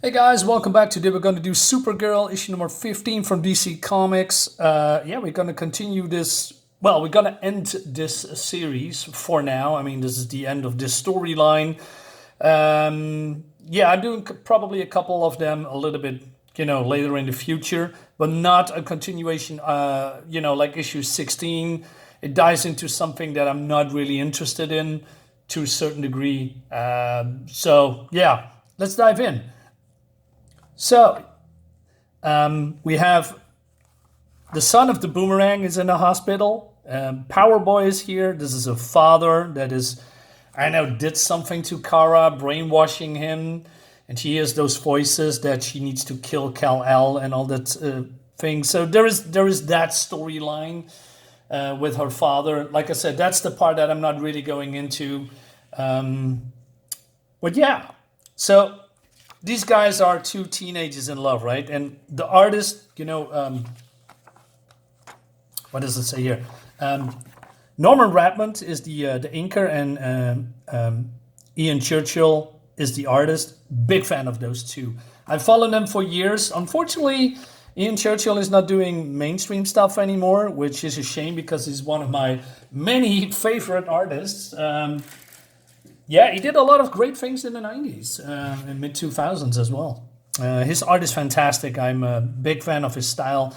Hey guys, welcome back. Today we're going to do Supergirl, issue number 15 from DC Comics. We're going to continue this. Well, we're going to end this series for now. I mean, this is the end of this storyline. I'm doing probably a couple of them a little bit, later in the future, but not a continuation, like issue 16. It dives into something that I'm not really interested in to a certain degree. Let's dive in. So, we have the son of the boomerang is in the hospital. Powerboy is here. This is a father that did something to Kara, brainwashing him. And she hears those voices that she needs to kill Kal-El and all that thing. So there is that storyline with her father. Like I said, that's the part that I'm not really going into. So these guys are two teenagers in love, right? And the artist, what does it say here? Norman Rapmund is the inker, and Ian Churchill is the artist. Big fan of those two. I've followed them for years. Unfortunately, Ian Churchill is not doing mainstream stuff anymore, which is a shame because he's one of my many favorite artists. He did a lot of great things in the 90s and mid 2000s as well. His art is fantastic. I'm a big fan of his style.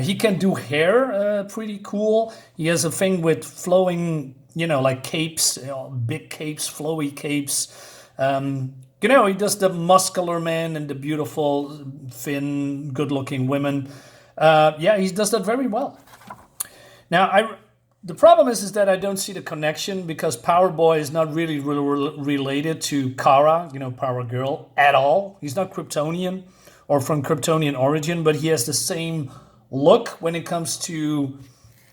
He can do hair pretty cool. He has a thing with flowing, like capes, big capes, flowy capes. He does the muscular men and the beautiful, thin, good-looking women. He does that very well. Now, the problem is that I don't see the connection because Powerboy is not really related to Kara, Power Girl, at all. He's not Kryptonian or from Kryptonian origin, but he has the same look when it comes to,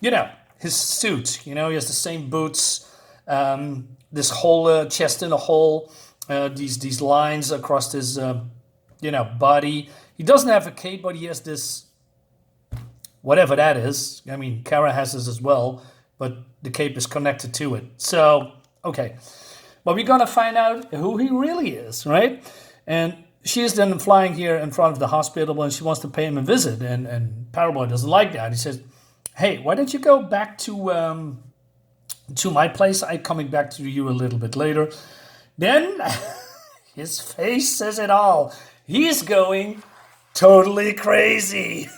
his suit. He has the same boots, this whole chest in a hole, these lines across his, body. He doesn't have a cape, but he has this, whatever that is. I mean, Kara has this as well, but the cape is connected to it. So, okay. But we're going to find out who he really is, right? And she is then flying here in front of the hospital and she wants to pay him a visit. And Powerboy doesn't like that. He says, hey, why don't you go back to my place? I'm coming back to you a little bit later. Then his face says it all. He's going totally crazy.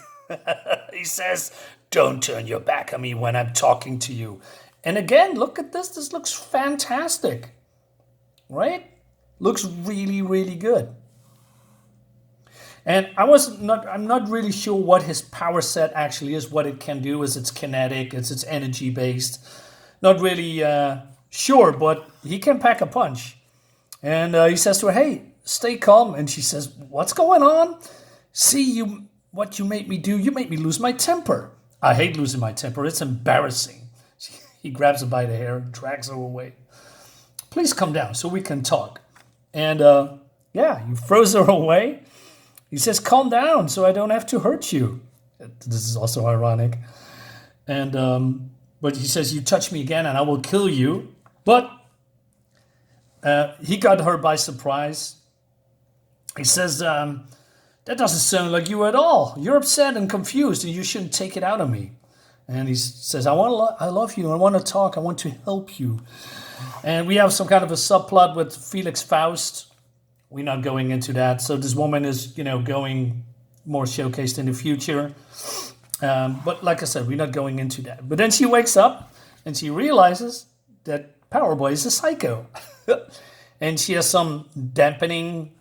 He says, don't turn your back on me when I'm talking to you. And again, look at this. This looks fantastic, right? Looks really, really good. And I'm not really sure what his power set actually is, what it can do. Is it's kinetic? Is it's energy based? Not really sure, but he can pack a punch. And he says to her, hey, stay calm. And she says, what's going on? See, what you made me do, you made me lose my temper. I hate losing my temper. It's embarrassing. He grabs her by the hair, drags her away. Please come down so we can talk. And he throws her away. He says, calm down so I don't have to hurt you. This is also ironic. And but he says, you touch me again and I will kill you. But he got her by surprise. He says, that doesn't sound like you at all. You're upset and confused, and you shouldn't take it out on me. And he says, I love you. I want to talk. I want to help you. And we have some kind of a subplot with Felix Faust. We're not going into that. So this woman is, going more showcased in the future. But like I said, we're not going into that. But then she wakes up, and she realizes that Powerboy is a psycho. And she has some dampening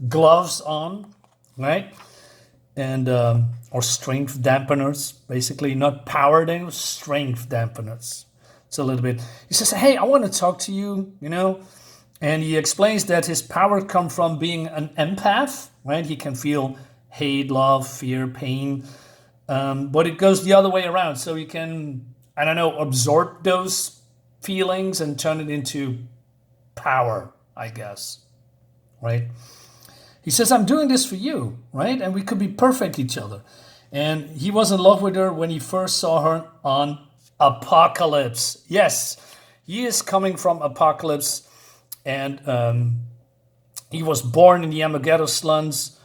gloves on, right? And or strength dampeners, basically, not power dampeners, strength dampeners. It's a little bit. He says, hey, I want to talk to you, and he explains that his power comes from being an empath, right? He can feel hate, love, fear, pain, but it goes the other way around. So he can, absorb those feelings and turn it into power, I guess, right? He says, I'm doing this for you, right? And we could be perfect each other. And he was in love with her when he first saw her on Apocalypse. Yes, he is coming from Apocalypse. And He was born in the Armageddon slums,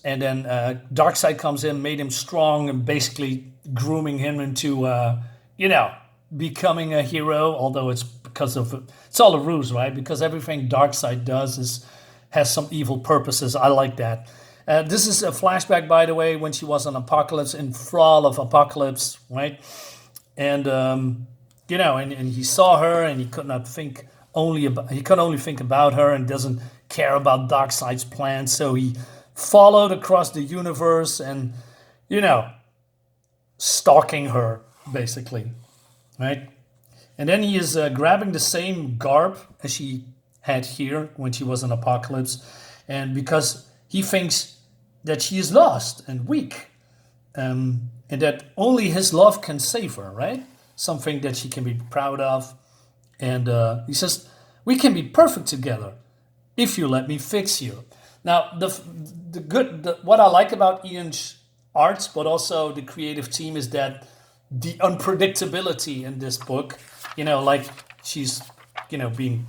and then Darkseid comes in, made him strong, and basically grooming him into, becoming a hero. Although it's it's all a ruse, right? Because everything Darkseid does has some evil purposes. I like that. This is a flashback, by the way, when she was on Apocalypse, in thrall of Apocalypse, right? And and he saw her, and he could only think about her, and doesn't care about Darkseid's plans. So he followed across the universe, and stalking her basically, right? And then he is grabbing the same garb as she had here when she was in Apocalypse, and because he thinks that she is lost and weak, and that only his love can save her, right? Something that she can be proud of. And he says, "We can be perfect together if you let me fix you." Now, what I like about Ian's art, but also the creative team, is that the unpredictability in this book, like she's, being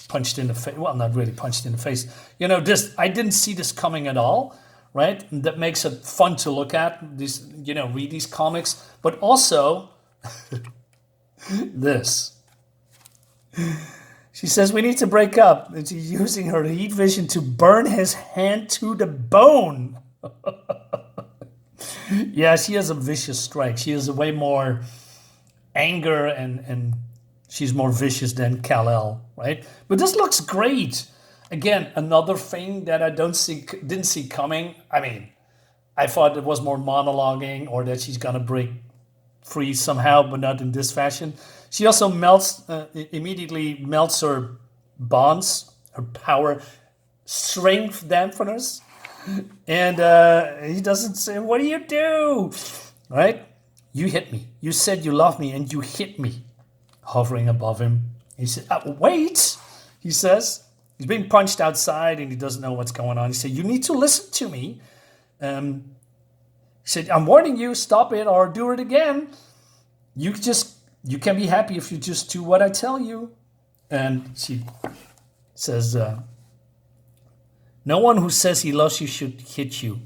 punched in the face. Well, not really punched in the face. I didn't see this coming at all, right? And that makes it fun to look at, read these comics. But also, this. She says, "We need to break up." And she's using her heat vision to burn his hand to the bone. Yeah, she has a vicious strike. She has a way more anger, and she's more vicious than Kal-El, right? But this looks great. Again, another thing that I didn't see coming. I mean, I thought it was more monologuing, or that she's gonna break free somehow, but not in this fashion. She also immediately melts her bonds, her power, strength dampeners. And he doesn't say, "What do you do?" Right? "You hit me. You said you love me, and you hit me." Hovering above him. He said, "Wait," he says. He's being punched outside, and he doesn't know what's going on. He said, "You need to listen to me." He said, "I'm warning you, stop it or do it again. You can be happy if you just do what I tell you." And she says, "No one who says he loves you should hit you,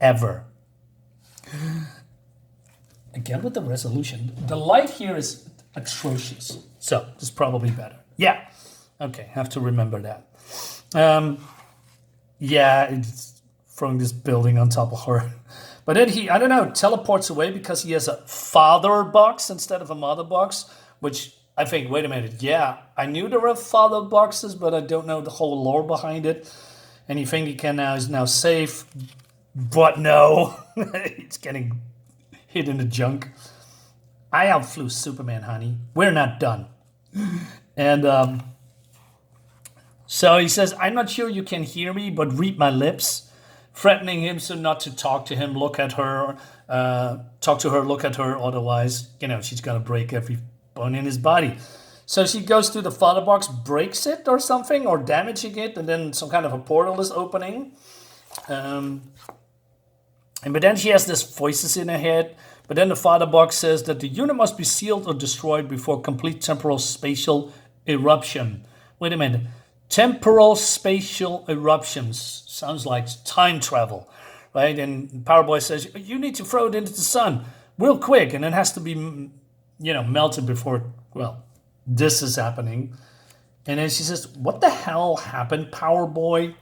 ever." Again with the resolution. The light here is atrocious. So this is probably better. Yeah. Okay, have to remember that. It's throwing this building on top of her. But then he, teleports away because he has a father box instead of a mother box, which I think, wait a minute, yeah, I knew there were father boxes, but I don't know the whole lore behind it. Anything he can now is now safe, but no, it's getting hit in the junk. "I outflew Superman, honey. We're not done." And so he says, "I'm not sure you can hear me, but read my lips," threatening him so not to talk to him, look at her, otherwise, she's gonna break every bone in his body. So she goes to the father box, breaks it or something, or damaging it, and then some kind of a portal is opening. But then she has this voices in her head. But then the father box says that the unit must be sealed or destroyed before complete temporal spatial eruption. Wait a minute. Temporal spatial eruptions sounds like time travel, right? And Powerboy says, "You need to throw it into the sun real quick, and it has to be, melted before, this is happening." And then she says, "What the hell happened, Powerboy?"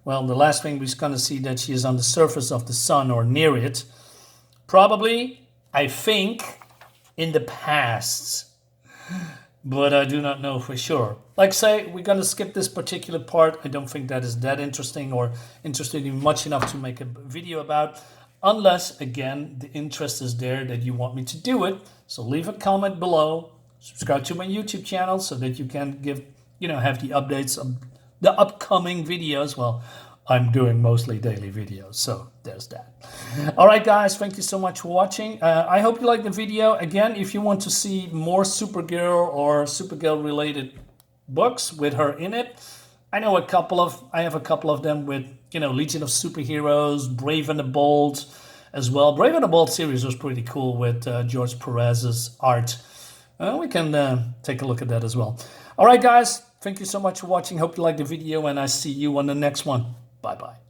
Well, the last thing we're going to see that she is on the surface of the sun or near it. Probably, I think, in the past. But I do not know for sure. Like say, we're going to skip this particular part. I don't think that is that interesting or interesting much enough to make a video about. Unless, again, the interest is there that you want me to do it. So leave a comment below. Subscribe to my YouTube channel so that you can have the updates of the upcoming videos. Well, I'm doing mostly daily videos, so there's that. All right, guys, thank you so much for watching. I hope you liked the video. Again, if you want to see more Supergirl or Supergirl-related books with her in it, I have a couple of them with, Legion of Superheroes, Brave and the Bold as well. Brave and the Bold series was pretty cool with George Perez's art. We can take a look at that as well. All right, guys. Thank you so much for watching. Hope you liked the video, and I see you on the next one. Bye-bye.